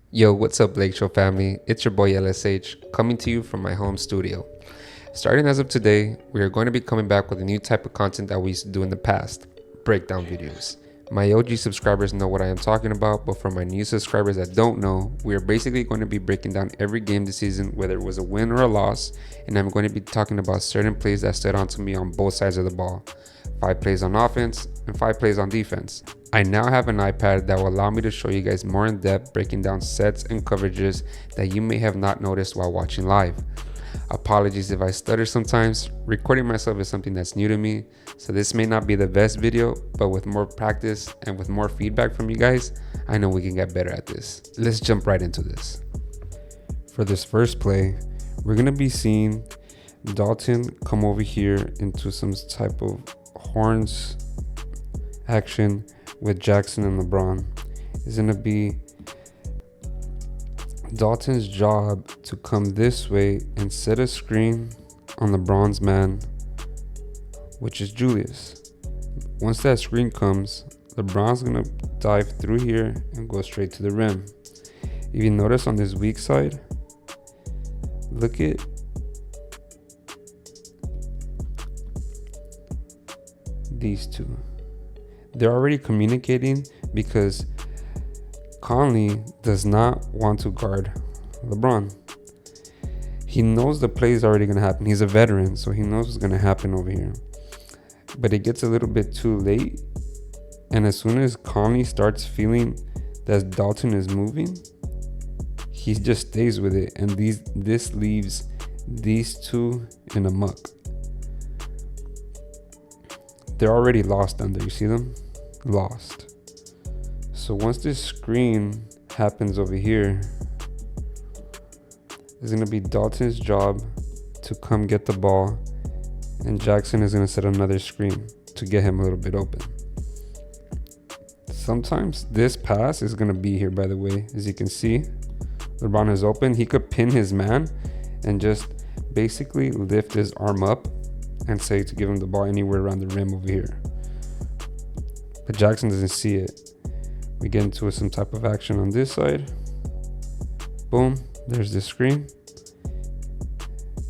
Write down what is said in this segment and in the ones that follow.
Yo, what's up, LakeShow family? It's your boy LSH, coming to you from my home studio. Starting as of today, we are going to be coming back with a new type of content that we used to do in the past, breakdown videos. My OG subscribers know what I am talking about, but for my new subscribers that don't know, we are basically going to be breaking down every game this season, whether it was a win or a loss, and I'm going to be talking about certain plays that stood out to me on both sides of the ball. 5 plays on offense and 5 plays on defense. I now have an iPad that will allow me to show you guys more in depth, breaking down sets and coverages that you may have not noticed while watching live. Apologies if I stutter sometimes. Recording myself is something that's new to me, so this may not be the best video, but with more practice and with more feedback from you guys, I know we can get better at this. Let's jump right into this. For this first play, we're going to be seeing Dalton come over here into some type of horns action with Jackson and LeBron. It's going to be Dalton's job to come this way and set a screen on LeBron's man, which is Julius. Once that screen comes, LeBron's going to dive through here and go straight to the rim. If you notice on this weak side, look at these two. They're already communicating because Conley does not want to guard LeBron. He knows the play is already going to happen. He's a veteran, so he knows what's going to happen over here. But it gets a little bit too late. And as soon as Conley starts feeling that Dalton is moving, he just stays with it. And this leaves these two in a muck. They're already lost under. You see them? Lost. So once this screen happens over here, it's going to be Dalton's job to come get the ball, and Jackson is going to set another screen to get him a little bit open. Sometimes this pass is going to be here, by the way. As you can see, LeBron is open. He could pin his man and just basically lift his arm up and say to give him the ball anywhere around the rim over here. But Jackson doesn't see it. We get into some type of action on this side. Boom, there's the screen.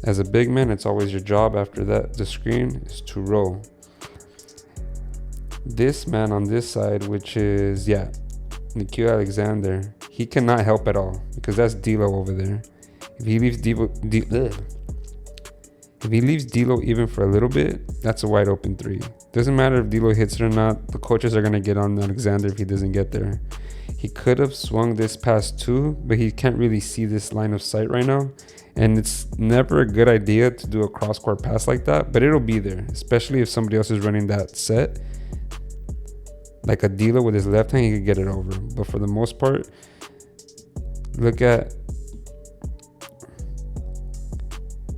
As a big man, it's always your job after that, the screen, is to roll. This man on this side, which is, Nikhil Alexander, he cannot help at all because that's D'Lo over there. If he leaves D'Lo even for a little bit, that's a wide open 3. Doesn't matter if D'Lo hits it or not. The coaches are going to get on Alexander if he doesn't get there. He could have swung this past too, but he can't really see this line of sight right now. And it's never a good idea to do a cross-court pass like that, but it'll be there, especially if somebody else is running that set. Like a D'Lo with his left hand, he could get it over. But for the most part, look at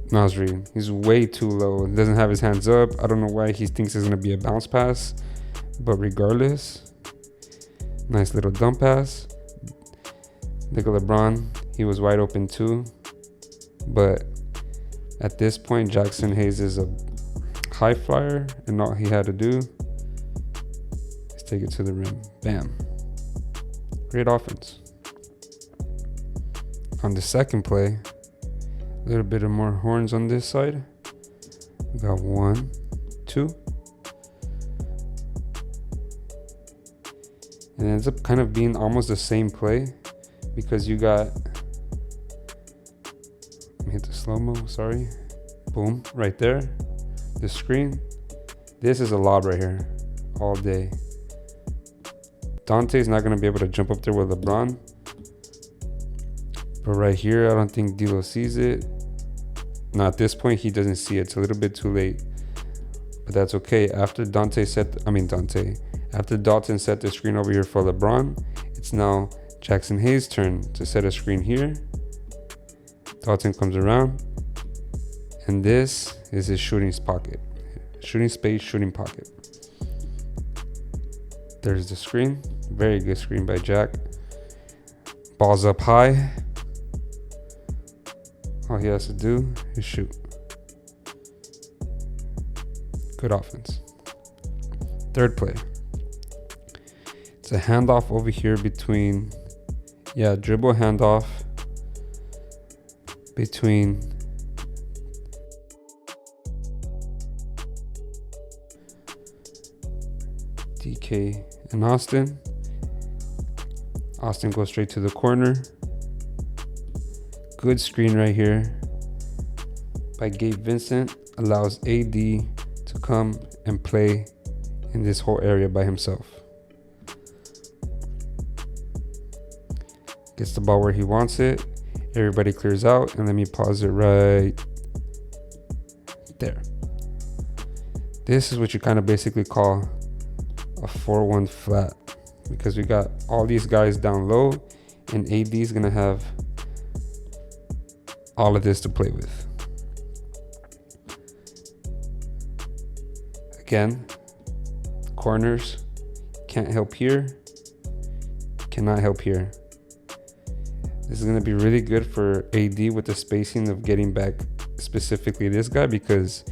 Nasri. He's way too low. Doesn't have his hands up. I don't know why he thinks it's going to be a bounce pass. But regardless, nice little dump pass. Look at LeBron. He was wide open too. But at this point, Jackson Hayes is a high flyer. And all he had to do is take it to the rim. Bam. Great offense. On the second play, a little bit of more horns on this side. We got 1, 2. And it ends up kind of being almost the same play because you got, let me hit the slow-mo, sorry. Boom, right there. The screen. This is a lob right here all day. Dante's not going to be able to jump up there with LeBron. But right here, I don't think D'Lo sees it. Now at this point, he doesn't see it. It's a little bit too late. But that's okay. After Dalton set the screen over here for LeBron, it's now Jackson Hayes' turn to set a screen here. Dalton comes around. And this is his shooting pocket. Shooting space, shooting pocket. There's the screen. Very good screen by Jack. Ball's up high. All he has to do is shoot. Good offense. Third play. It's a handoff over here between, dribble handoff between DK and Austin. Austin goes straight to the corner. Good screen right here by Gabe Vincent. Allows AD to come and play in this whole area by himself. Gets the ball where he wants it. Everybody clears out, and let me pause it right there. This is what you kind of basically call a 4-1 flat, because we got all these guys down low, and AD is gonna have all of this to play with. Again, corners, can't help here, cannot help here. This is going to be really good for AD with the spacing of getting back specifically this guy, because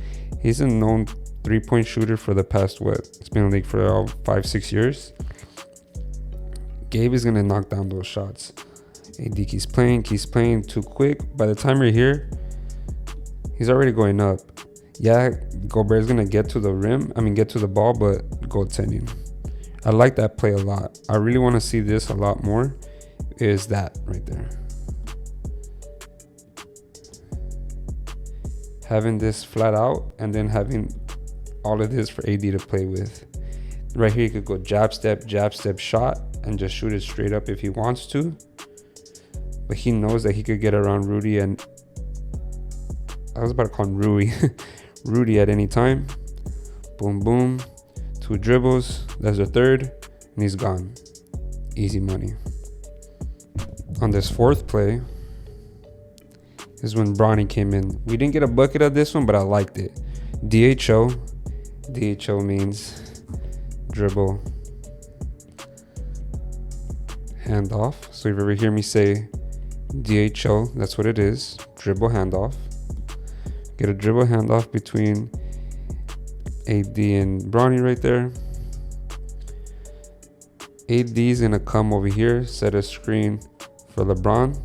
he's a known three-point shooter for the past, it's been in the league for 5-6 years. Gabe is going to knock down those shots. AD keeps playing too quick. By the time we're here, he's already going up. Yeah, Gobert's going to get to the ball, but goaltending. I like that play a lot. I really want to see this a lot more, is that right there. Having this flat out and then having all of this for AD to play with. Right here, you could go jab step, shot, and just shoot it straight up if he wants to. But he knows that he could get around Rudy, and I was about to call him Rui. Rudy at any time. Boom, boom. 2 dribbles. That's the third. And he's gone. Easy money. On this fourth play is when Bronny came in. We didn't get a bucket of this one, but I liked it. DHO. DHO means dribble handoff. So if you ever hear me say DHO, that's what it is. Dribble handoff. Get a dribble handoff between AD and Bronny right there. AD is going to come over here, set a screen for LeBron.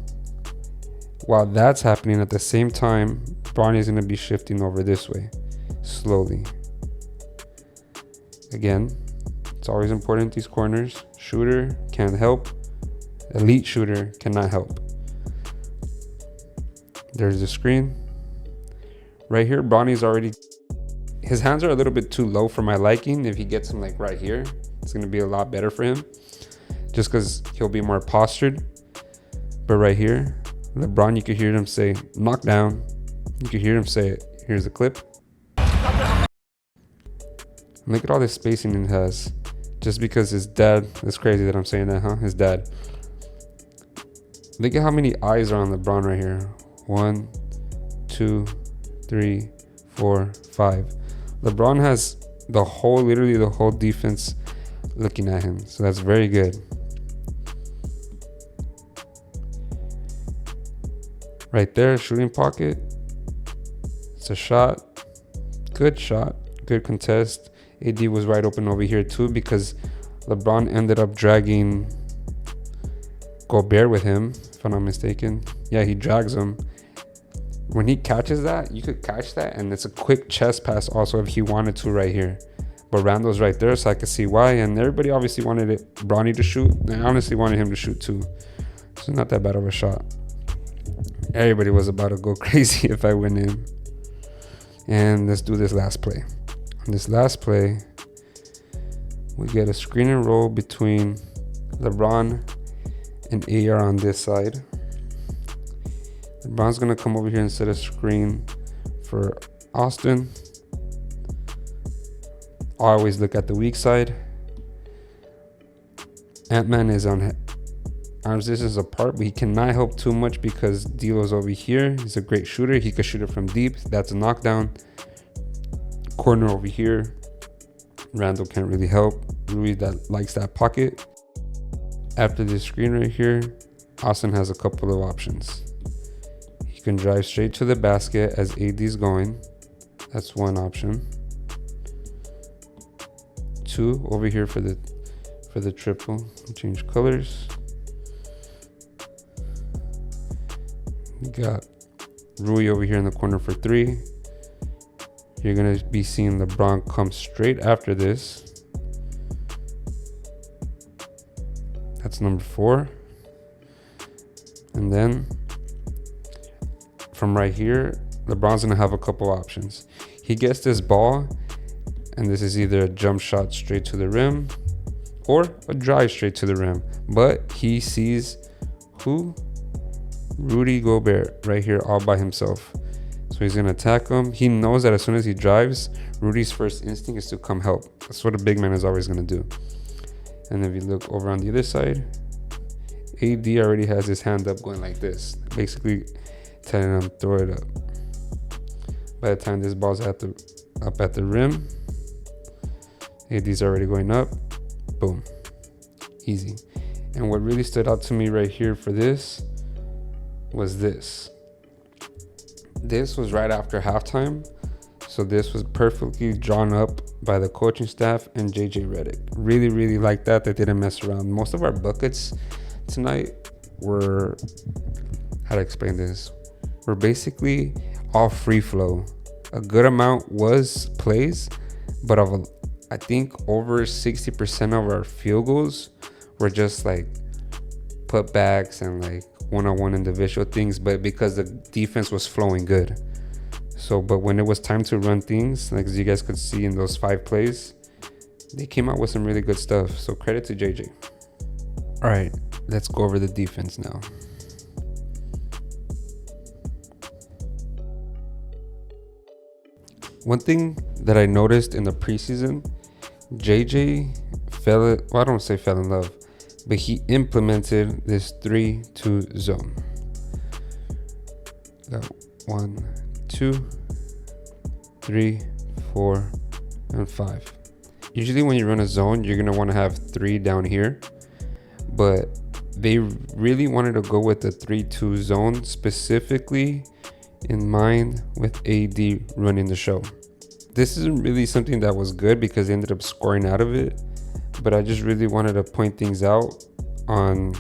While that's happening, at the same time, Bronny is going to be shifting over this way, slowly. Again, it's always important, these corners. Shooter can't help. Elite shooter cannot help. There's the screen. Right here, Bronny's already... His hands are a little bit too low for my liking. If he gets them like right here, it's going to be a lot better for him. Just because he'll be more postured. But right here, LeBron, you could hear him say, knock down. You could hear him say it. Here's the clip. Look at all this spacing it has. Just because his dad, it's crazy that I'm saying that, huh? His dad. Look at how many eyes are on LeBron right here. 1, 2, 3, 4, 5. LeBron has literally the whole defense looking at him. So that's very good. Right there, shooting pocket. It's a shot. Good shot. Good contest. AD was wide open over here too, because LeBron ended up dragging Gobert with him, if I'm not mistaken. Yeah, he drags him. When he catches that, you could catch that, and it's a quick chest pass also if he wanted to right here. But Randall's right there, so I could see why. And everybody obviously wanted Bronny to shoot. They honestly wanted him to shoot too. So not that bad of a shot. Everybody was about to go crazy if I went in. And let's do this last play. On this last play, we get a screen and roll between LeBron and AR on this side. LeBron's going to come over here and set a screen for Austin. I always look at the weak side. Ant-Man is on arms distance apart, but he cannot help too much because D'Lo's over here. He's a great shooter. He could shoot it from deep. That's a knockdown. Corner over here. Randall can't really help. Rui that likes that pocket. After this screen right here, Austin has a couple of options. He can drive straight to the basket as AD's going. That's one option. 2 over here for the triple. Change colors. We got Rui over here in the corner for 3. You're gonna be seeing LeBron come straight after this. That's number 4. And then from right here, LeBron's gonna have a couple options. He gets this ball, and this is either a jump shot straight to the rim or a drive straight to the rim. But he sees who? Rudy Gobert right here all by himself. So he's gonna attack him. He knows that as soon as he drives, Rudy's first instinct is to come help. That's what a big man is always gonna do. And if you look over on the other side, AD already has his hand up going like this, basically telling him throw it up. By the time this ball's up at the rim, AD's already going up. Boom. Easy. And what really stood out to me right here for this was this. This was right after halftime. So this was perfectly drawn up by the coaching staff and JJ Redick. Really, really like that. They didn't mess around. Most of our buckets tonight were, how to explain this? Were basically all free flow. A good amount was plays, but I think over 60% of our field goals were just like putbacks and like one-on-one individual things, but because the defense was flowing good. So, but when it was time to run things, like as you guys could see in those 5 plays, they came out with some really good stuff. So credit to JJ. All right, let's go over the defense now. One thing that I noticed in the preseason, JJ I don't say fell in love, but he implemented this 3-2 zone. Got 1, 2, 3, 4, and 5. Usually when you run a zone, you're gonna want to have 3 down here, but they really wanted to go with the 3-2 zone specifically in mind with AD running the show. This isn't really something that was good because they ended up scoring out of it, but I just really wanted to point things out on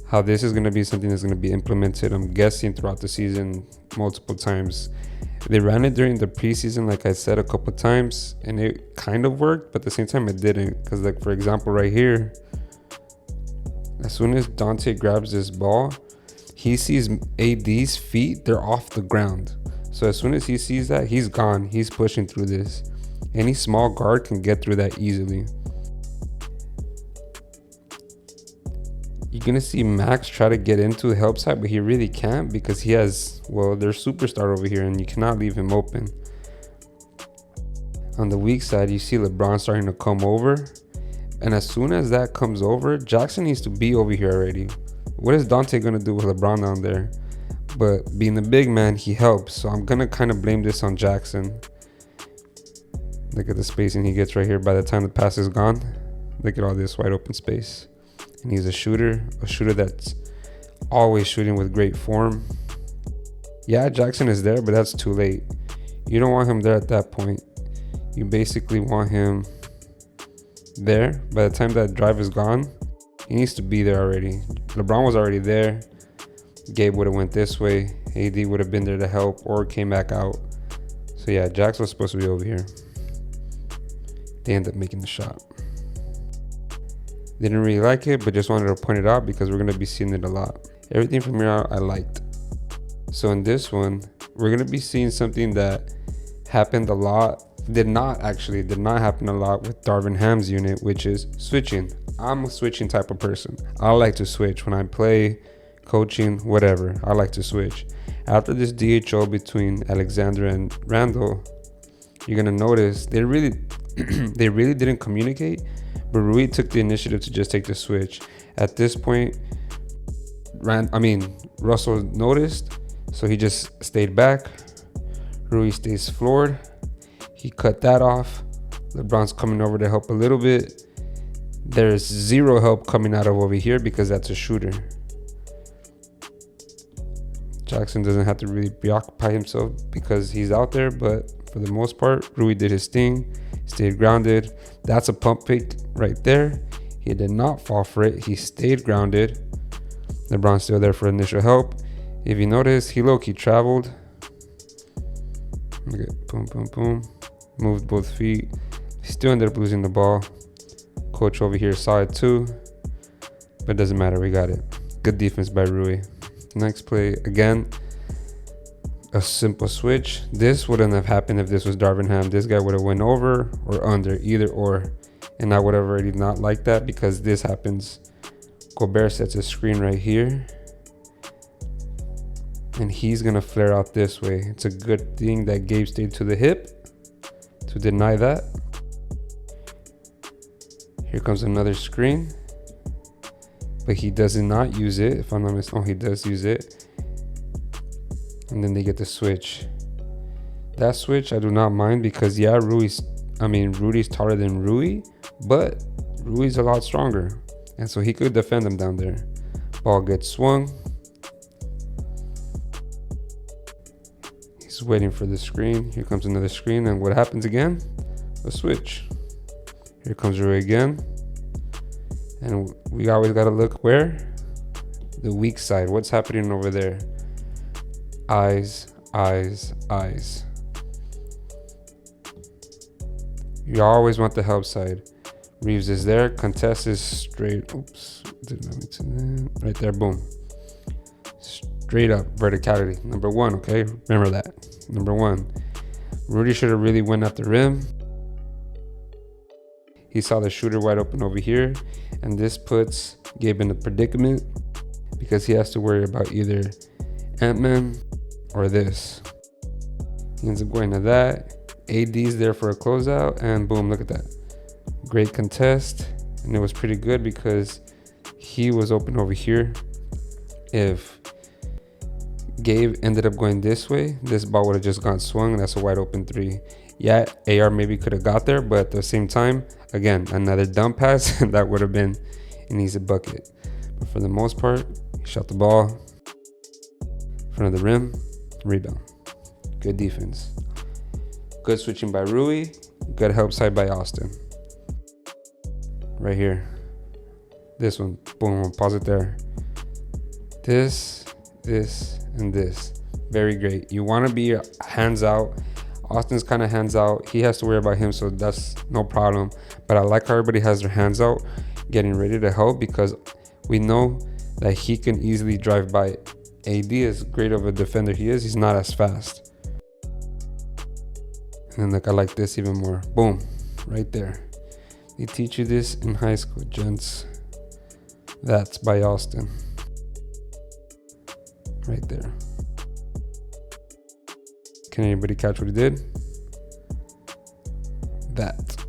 how this is going to be something that's going to be implemented, I'm guessing, throughout the season multiple times. They ran it during the preseason, like I said, a couple times, and it kind of worked, but at the same time it didn't. Because like, for example, right here, as soon as Dante grabs this ball, he sees AD's feet, they're off the ground. So as soon as he sees that, he's gone. He's pushing through this. Any small guard can get through that easily. You're going to see Max try to get into the help side, but he really can't because he has, well, their superstar over here, and you cannot leave him open. On the weak side, you see LeBron starting to come over. And as soon as that comes over, Jackson needs to be over here already. What is Dante going to do with LeBron down there? But being the big man, he helps. So I'm going to kind of blame this on Jackson. Look at the spacing he gets right here. By the time the pass is gone, look at all this wide open space. And he's a shooter that's always shooting with great form. Yeah, Jackson is there, but that's too late. You don't want him there at that point. You basically want him there. By the time that drive is gone, he needs to be there already. LeBron was already there. Gabe would have went this way. AD would have been there to help or came back out. So yeah, Jackson was supposed to be over here. They end up making the shot. Didn't really like it, but just wanted to point it out because we're going to be seeing it a lot. Everything from here out I liked. So in this one, we're going to be seeing something that happened a lot. Did not happen a lot with Darvin Ham's unit, which is switching. I'm a switching type of person. I like to switch when I play, coaching, whatever. I like to switch. After this DHO between Alexander and Randall, you're going to notice they really didn't communicate. But Rui took the initiative to just take the switch. At this point, Russell noticed, so he just stayed back. Rui stays floored. He cut that off. LeBron's coming over to help a little bit. There's zero help coming out of over here because that's a shooter. Jackson doesn't have to really preoccupy himself because he's out there, but for the most part, Rui did his thing. stayed grounded. That's a pump fake right there. He did not fall for it. He stayed grounded. LeBron's still there for initial help. If you notice, he low-key traveled. Look at boom, boom, boom. Moved both feet. He still ended up losing the ball. Coach over here saw it too. But it doesn't matter. We got it. Good defense by Rui. Next play, again, a simple switch. This wouldn't have happened if this was Darvingham. This guy would have went over or under, either or. And I would have already not liked that because this happens. Gobert sets a screen right here. And he's going to flare out this way. It's a good thing that Gabe stayed to the hip to deny that. Here comes another screen. But he does not use it. If I'm not mistaken, he does use it. And then they get the switch. That switch I do not mind because yeah, Rudy's taller than Rui, but Rui's a lot stronger. And so he could defend him down there. Ball gets swung. He's waiting for the screen. Here comes another screen. And what happens again? A switch. Here comes Rui again. And we always got to look where? The weak side. What's happening over there? Eyes, eyes, eyes. You always want the help side. Reeves is there. Contest is straight. Oops. Didn't let me to that. Right there. Boom. Straight up. Verticality. Number one. Okay. Remember that. Number one. Rudy should have really went at the rim. He saw the shooter wide open over here. And this puts Gabe in a predicament because he has to worry about either Ant-Man or this. He ends up going to that. AD's there for a closeout, and boom, look at that. Great contest, and it was pretty good because he was open over here. If Gabe ended up going this way, this ball would have just gone swung. That's a wide open three. Yeah, AR maybe could have got there, but at the same time, again, another dump pass, and that would have been an easy bucket. But for the most part, he shot the ball in front of the rim, rebound. Good defense. Good switching by Rui. Good help side by Austin. Right here. This one. Boom. Pause it there. This, and this. Very great. You want to be hands out. Austin's kind of hands out. He has to worry about him, so that's no problem. But I like how everybody has their hands out, getting ready to help because we know that he can easily drive by. AD, as great of a defender he is, he's not as fast. And look, I like this even more. Boom, right there. They teach you this in high school, gents. That's by Austin. Right there. Can anybody catch what he did? That.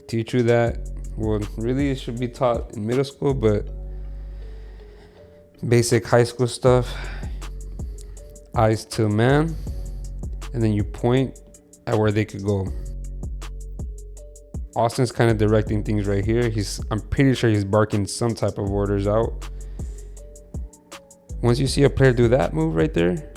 Teach you that. Well, really it should be taught in middle school, but basic high school stuff. Eyes to man. And then you point at where they could go. Austin's kind of directing things right here. I'm pretty sure he's barking some type of orders out. Once you see a player do that move right there,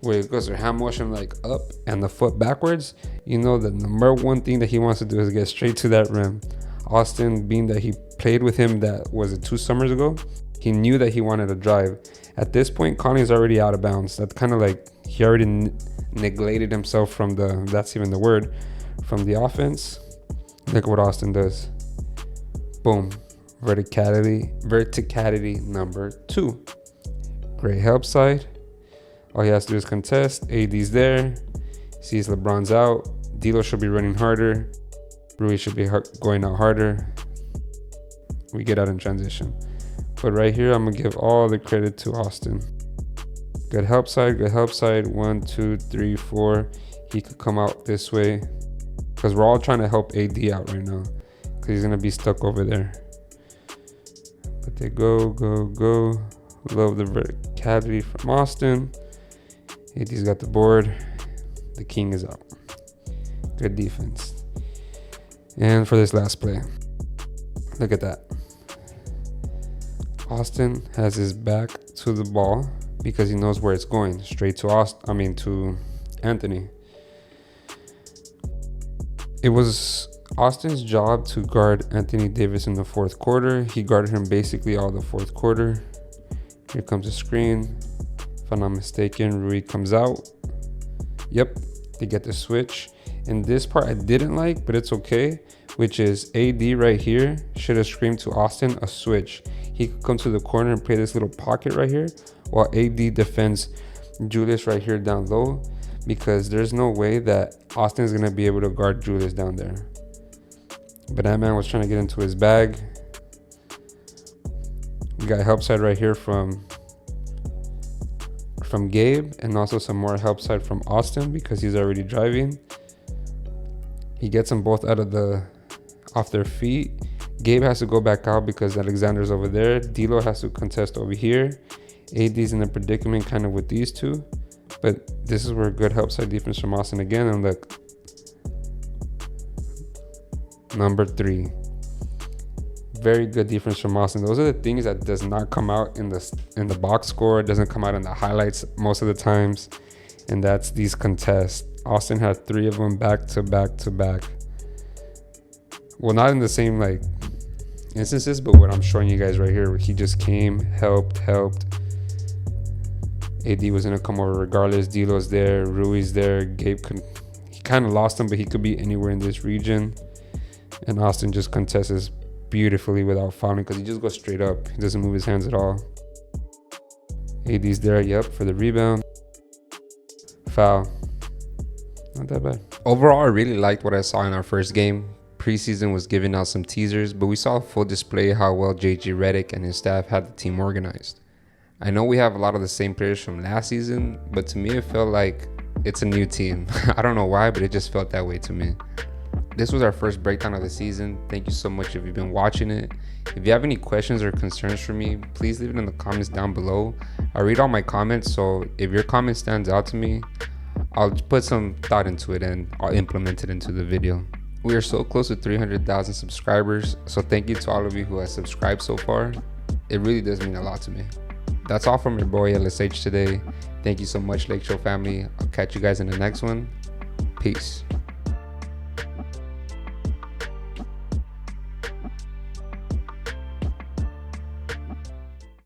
where it goes their hand motion like up and the foot backwards, you know the number one thing that he wants to do is get straight to that rim. Austin, being that he played with him, that was it 2 summers ago, he knew that he wanted to drive. At this point, Conley's already out of bounds. That's kind of like he already neglected himself from that's even the word, from the offense. Look at what Austin does. Boom. Verticality number 2. Great help side. All he has to do is contest. AD's there. Sees LeBron's out. D'Lo should be running harder. Rui should be going out harder. We get out in transition. But right here, I'm going to give all the credit to Austin. Good help side, good help side. 1, 2, 3, 4. He could come out this way. Because we're all trying to help AD out right now. Because he's going to be stuck over there. But they go. Love the verticality from Austin. AD's got the board. The king is out. Good defense. And for this last play, look at that. Austin has his back to the ball because he knows where it's going. Straight to to Anthony. It was Austin's job to guard Anthony Davis in the fourth quarter. He guarded him basically all the fourth quarter. Here comes the screen. If I'm not mistaken, Rui comes out. Yep, they get the switch. And this part I didn't like, but it's okay, which is AD right here should have screamed to Austin a switch. He could come to the corner and play this little pocket right here while AD defends Julius right here down low, because there's no way that Austin is going to be able to guard Julius down there. But that man was trying to get into his bag. We got help side right here from Gabe, and also some more help side from Austin because he's already driving. He gets them both off their feet. Gabe has to go back out because Alexander's over there. D'Lo has to contest over here. AD's in a predicament kind of with these two. But this is where good help side defense from Austin again. And look, number 3. Very good defense from Austin. Those are the things that does not come out in the box score. It doesn't come out in the highlights most of the times. And that's these contests. Austin had 3 of them back to back to back. Well, not in the same like instances, but what I'm showing you guys right here, where he just came, helped. AD was gonna come over regardless. D'Lo's there, Rui's there. Gabe he kind of lost him, but he could be anywhere in this region. And Austin just contests beautifully without fouling because he just goes straight up. He doesn't move his hands at all. AD's there, yep, for the rebound. Foul. Not that bad. Overall, I really liked what I saw in our first game. Preseason was giving out some teasers, but we saw a full display how well JG Redick and his staff had the team organized. I know we have a lot of the same players from last season, but to me it felt like it's a new team. I don't know why, but it just felt that way to me. This was our first breakdown of the season. Thank you so much if you've been watching it. If you have any questions or concerns for me, please leave it in the comments down below. I read all my comments, so if your comment stands out to me, I'll put some thought into it and I'll implement it into the video. We are so close to 300,000 subscribers, so thank you to all of you who have subscribed so far. It really does mean a lot to me. That's all from your boy LSH today. Thank you so much, LakeShow family. I'll catch you guys in the next one. Peace.